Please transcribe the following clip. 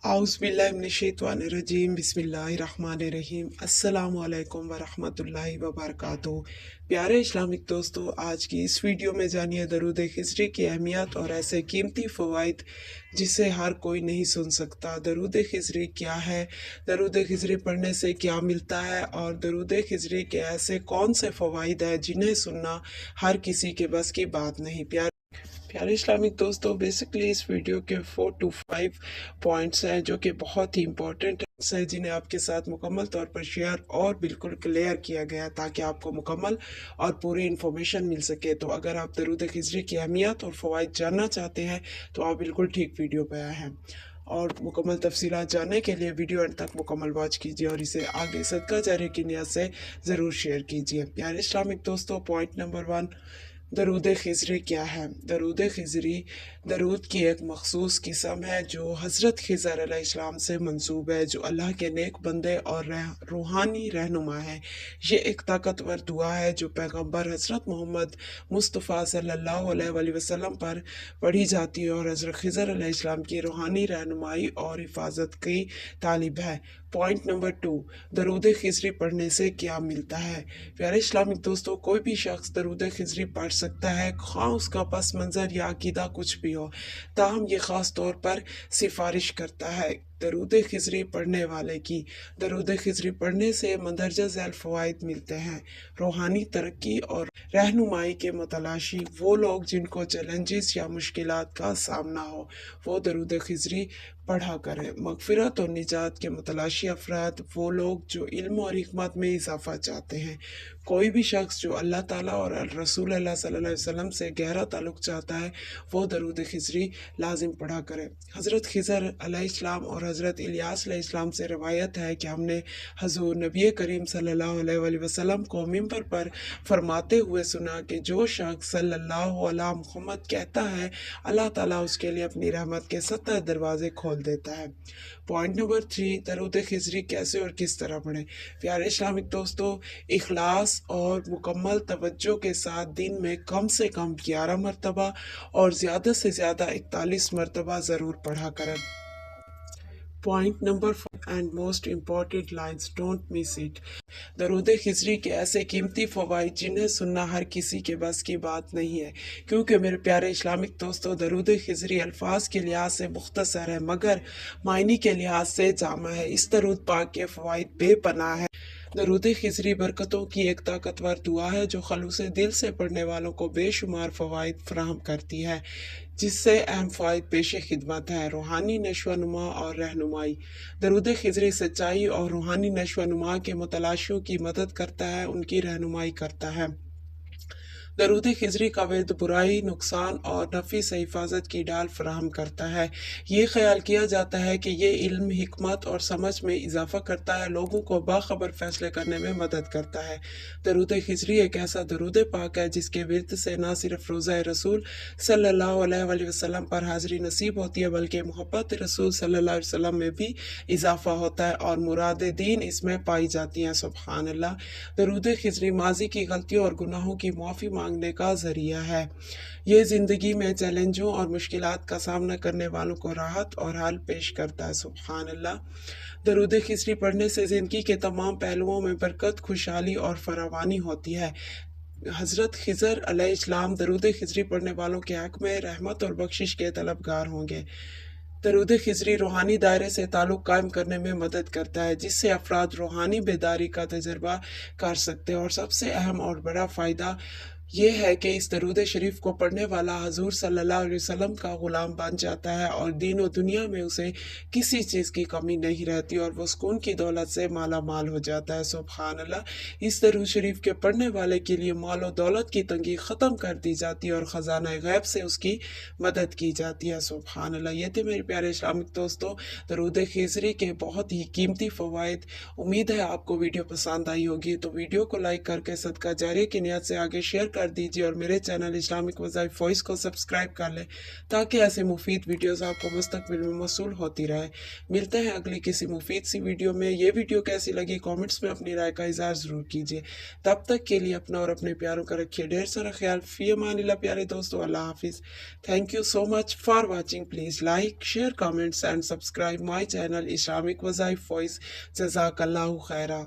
आउज़ुबिल्लाहिमिनश्शैतानिर्रजीम बिस्मिल्लाहिर्रहमानिर्रहीम अस्सलामु अलैकुम वरहमतुल्लाहि वबरकातुहू। प्यारे इस्लामिक दोस्तों, आज की इस वीडियो में जानिए दरूद खिज़री की अहमियत और ऐसे कीमती फ़वाइद जिसे हर कोई नहीं सुन सकता। दरूद खिज़री क्या है, दरूद खिज़री पढ़ने से क्या मिलता है और दरूद खिज़री के ऐसे कौन से फ़वाइद हैं जिन्हें सुनना हर किसी के बस की बात नहीं। प्यारे इस्लामिक दोस्तों, बेसिकली इस वीडियो के 4 to 5 पॉइंट्स हैं जो कि बहुत ही इंपॉर्टेंट है, जिन्हें आपके साथ मुकम्मल तौर पर शेयर और बिल्कुल क्लियर किया गया है ताकि आपको मुकम्मल और पूरी इन्फॉर्मेशन मिल सके। तो अगर आप दरूद खिज़री की अहमियत और फ़वाइद जानना चाहते हैं तो आप बिल्कुल ठीक वीडियो पे आए हैं। और मुकम्मल तफसीलात जानने के लिए वीडियो अंत तक मुकम्मल वॉच कीजिए और इसे आगे सदका जारी की नियत से ज़रूर शेयर कीजिए। प्यारे इस्लामिक दोस्तों, पॉइंट नंबर 1, दरूद खिज़री क्या है। दरूद खिज़री दरूद की एक मखसूस किस्म है जो हज़रत खिज़र अलैहिस्सलाम से मंसूब है, जो अल्लाह के नेक बंदे और रूहानी रहनुमा है। ये एक ताकतवर दुआ है जो पैगंबर हज़रत मोहम्मद मुस्तफ़ा सल्लल्लाहु अलैहि वसल्लम पर पढ़ी जाती है और हज़रत खिज़र अलैहिस्सलाम की रूहानी रहनुमाई और हिफाजत की तालिब है। पॉइंट नंबर 2, दरूद खिज़री पढ़ने से क्या मिलता है। प्यारे इस्लामिक दोस्तों, कोई भी शख्स दरूद खिज़री पढ़ सकता है, ख़ां उसका पस मंज़र या अक़ीदा कुछ भी हो। ताहम ये ख़ास तौर पर सिफारिश करता है दरूद खिज़री पढ़ने वाले की। दरूद खिज़री पढ़ने से मंदरजा ज़ैल फ़वाइद मिलते हैं। रूहानी तरक्की और रहनुमाई के मतलाशी वो लोग जिनको चैलेंजेस या मुश्किलात का सामना हो, वो दरूद खिज़री पढ़ा करें। मग़फ़िरत और निजात के मतलाशी अफराद वो लोग जो इल्म और हिकमत में इजाफ़ा चाहते हैं। कोई भी शख्स जो अल्लाह ताला और रसूल अल्लाह सल्लल्लाहु अलैहि वसल्लम से गहरा ताल्लुक़ चाहता है, वो दरूद खिज़री लाजिम पढ़ा करे। हज़रत खिज़र अलैहिस्सलाम और हज़रत इलियास अलैहिस्सलाम से रवायत है कि हमने हज़ूर नबी करीम सल्लल्लाहु अलैहि वसल्लम को मिंबर पर फरमाते हुए सुना कि जो शख्स सल्लल्लाहु अलैहि मुहम्मद कहता है, अल्लाह ताला उसके लिए अपनी रहमत के 70 दरवाज़े खोल देता है। पॉइंट नंबर 3, दरूद खिज़री कैसे और किस तरह पढ़ें। प्यारे इस्लामिक दोस्तों, इखलास और मुकम्मल तवज्जो के साथ दिन में कम से कम 11 मरतबा और ज़्यादा से ज़्यादा 41 मरतबा ज़रूर पढ़ा करें। Point number 4 and most important lines, don't miss it. दरूद खिज़री के ऐसे कीमती फ़वाइद जिन्हें सुनना हर किसी के बस की बात नहीं है, क्योंकि मेरे प्यारे इस्लामिक दोस्तों, दरूद खिज़री अल्फाज के लिहाज से मुख्तसर है मगर मायनी के लिहाज से जामा है। इस दरूद पाक के फ़वाइद बेपनाह है। दरूद खिज़री बरकतों की एक ताकतवर दुआ है जो खलूस दिल से पढ़ने वालों को बेशुमार फ़वाइद फराहम करती है, जिससे अहम फ़ायद पेश खिदमत है रूहानी नशोनुमा और रहनुमाई। दरूद खिज़री सच्चाई और रूहानी नशोनुमा के मुतलाशियों की मदद करता है, उनकी रहनुमाई करता है। दरूद खिज़री का विर्द बुराई, नुकसान और नफ़ी से हिफाजत की डाल फराहम करता है। ये ख्याल किया जाता है कि ये इल्म, हिकमत और समझ में इजाफ़ा करता है, लोगों को बाखबर फ़ैसले करने में मदद करता है। दरूद खिज़री एक ऐसा दरूद पाक है जिसके विर्द से न सिर्फ रोज़ा रसूल सल्लल्लाहु अलैहि वसल्लम पर हाज़िरी नसीब होती है, बल्कि मोहब्बत रसूल सल्लल्लाहु अलैहि वसल्लम में भी इजाफ़ा होता है और मुराद दीन इसमें पाई जाती हैं। सुब्हान अल्लाह। दरूद खिज़री माजी की गलतियों और गुनाहों की माफ़ी मांगने का ज़रिया है। ये ज़िंदगी में चैलेंजों और मुश्किलात का सामना करने वालों को राहत और हल पेश करता है। सुब्हान अल्लाह। दरूद खिज़री पढ़ने से ज़िंदगी के तमाम पहलुओं में बरकत, खुशहाली और फरावानी होती है। हज़रत खिज़र अलैहिस्सलाम दरूद खिज़री पढ़ने वालों के हक़ में रहमत और बख्शिश के तलबगार होंगे। दरूद खिज़री रूहानी दायरे से ताल्लुक़ कायम करने में मदद करता है, जिससे अफराद रूहानी बेदारी का तजर्बा कर सकते हैं। और सबसे अहम और बड़ा फ़ायदा ये है कि इस दरूद शरीफ को पढ़ने वाला हजूर सल्लल्लाहु अलैहि वसल्लम का ग़ुलाम बन जाता है और दीन और दुनिया में उसे किसी चीज़ की कमी नहीं रहती और वो सुकून की दौलत से माला माल हो जाता है। सुब्हान अल्लाह। इस दरूद शरीफ के पढ़ने वाले के लिए माल और दौलत की तंगी ख़त्म कर दी जाती है और ख़जाना गैब से उसकी मदद की जाती है। सुब्हान अल्लाह। ये थे मेरे प्यारे इस्लामिक दोस्तों दरूद खिज़री के बहुत ही कीमती फ़वाइद। उम्मीद है आपको वीडियो पसंद आई होगी, तो वीडियो को लाइक करके सदका जारी की नियत से आगे शेयर कर कर दीजिए और मेरे चैनल इस्लामिक वज़ाइफ वॉइस को सब्सक्राइब कर लें ताकि ऐसे मुफीद वीडियोस आपको मुस्तकबिल में मौसूल होती रहे। मिलते हैं अगली किसी मुफीद सी वीडियो में। ये वीडियो कैसी लगी कमेंट्स में अपनी राय का इज़हार ज़रूर कीजिए। तब तक के लिए अपना और अपने प्यारों का रखिए ढेर सारा ख्याल। फी अमानिल्लाह प्यारे दोस्तों, अल्लाह हाफिज़। Thank you so much for watching. Please like, share, comments and subscribe my channel Islamic Wazaif Voice. Jazakallahu khaira.